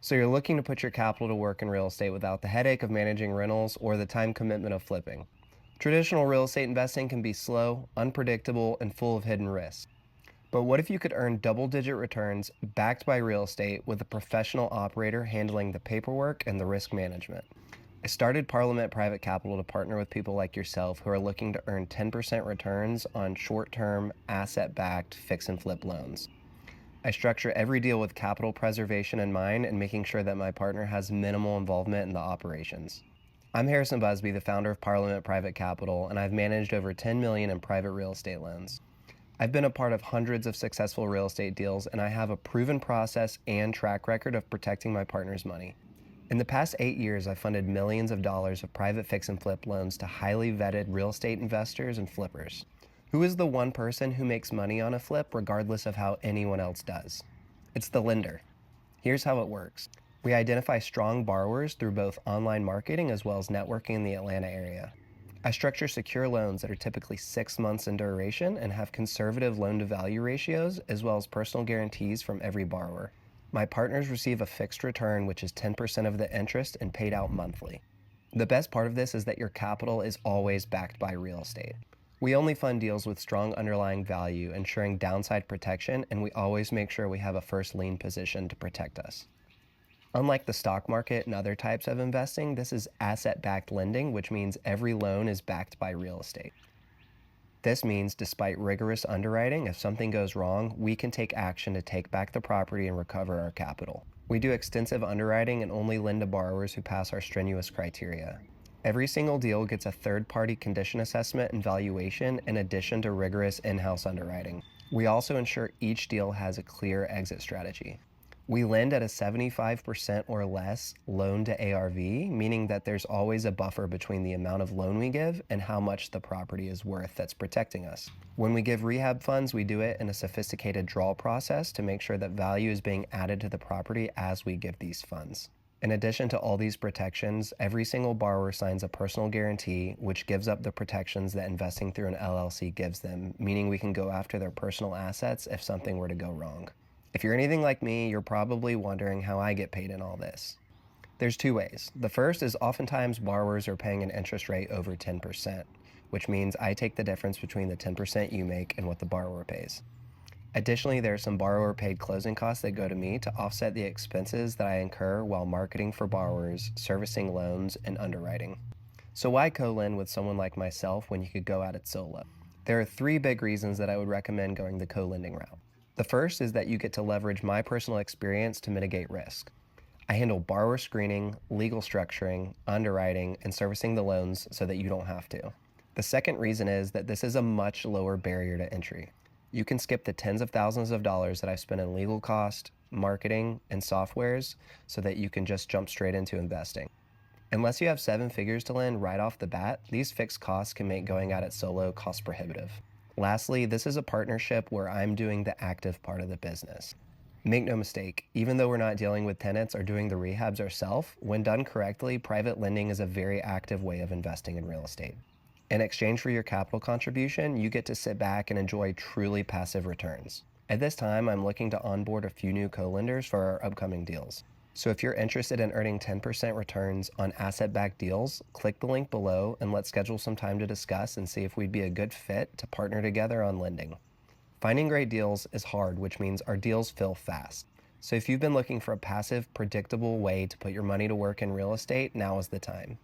So you're looking to put your capital to work in real estate without the headache of managing rentals or the time commitment of flipping. Traditional real estate investing can be slow, unpredictable, and full of hidden risks. But what if you could earn double-digit returns backed by real estate with a professional operator handling the paperwork and the risk management? I started Parliament Private Capital to partner with people like yourself who are looking to earn 10% returns on short-term, asset-backed fix and flip loans. I structure every deal with capital preservation in mind and making sure that my partner has minimal involvement in the operations. I'm Harrison Busby, the founder of Parliament Private Capital, and I've managed over 10 million in private real estate loans. I've been a part of hundreds of successful real estate deals, and I have a proven process and track record of protecting my partner's money. In the past 8 years, I've funded millions of dollars of private fix and flip loans to highly vetted real estate investors and flippers. Who is the one person who makes money on a flip regardless of how anyone else does? It's the lender. Here's how it works. We identify strong borrowers through both online marketing as well as networking in the Atlanta area. I structure secure loans that are typically 6 months in duration and have conservative loan-to-value ratios as well as personal guarantees from every borrower. My partners receive a fixed return, which is 10% of the interest and paid out monthly. The best part of this is that your capital is always backed by real estate. We only fund deals with strong underlying value, ensuring downside protection, and we always make sure we have a first lien position to protect us. Unlike the stock market and other types of investing, this is asset-backed lending, which means every loan is backed by real estate. This means despite rigorous underwriting, if something goes wrong, we can take action to take back the property and recover our capital. We do extensive underwriting and only lend to borrowers who pass our strenuous criteria. Every single deal gets a third-party condition assessment and valuation in addition to rigorous in-house underwriting. We also ensure each deal has a clear exit strategy. We lend at a 75% or less loan to ARV, meaning that there's always a buffer between the amount of loan we give and how much the property is worth that's protecting us. When we give rehab funds, we do it in a sophisticated draw process to make sure that value is being added to the property as we give these funds. In addition to all these protections, every single borrower signs a personal guarantee, which gives up the protections that investing through an LLC gives them, meaning we can go after their personal assets if something were to go wrong. If you're anything like me, you're probably wondering how I get paid in all this. There's two ways. The first is oftentimes borrowers are paying an interest rate over 10%, which means I take the difference between the 10% you make and what the borrower pays. Additionally, there are some borrower-paid closing costs that go to me to offset the expenses that I incur while marketing for borrowers, servicing loans, and underwriting. So why co-lend with someone like myself when you could go at it solo? There are three big reasons that I would recommend going the co-lending route. The first is that you get to leverage my personal experience to mitigate risk. I handle borrower screening, legal structuring, underwriting, and servicing the loans so that you don't have to. The second reason is that this is a much lower barrier to entry. You can skip the tens of thousands of dollars that I've spent in legal cost, marketing, and softwares so that you can just jump straight into investing. Unless you have 7 figures to lend right off the bat, these fixed costs can make going at it solo cost prohibitive. Lastly, this is a partnership where I'm doing the active part of the business. Make no mistake, even though we're not dealing with tenants or doing the rehabs ourselves, when done correctly, private lending is a very active way of investing in real estate. In exchange for your capital contribution, you get to sit back and enjoy truly passive returns. At this time, I'm looking to onboard a few new co-lenders for our upcoming deals. So if you're interested in earning 10% returns on asset-backed deals, click the link below and let's schedule some time to discuss and see if we'd be a good fit to partner together on lending. Finding great deals is hard, which means our deals fill fast. So if you've been looking for a passive, predictable way to put your money to work in real estate, now is the time.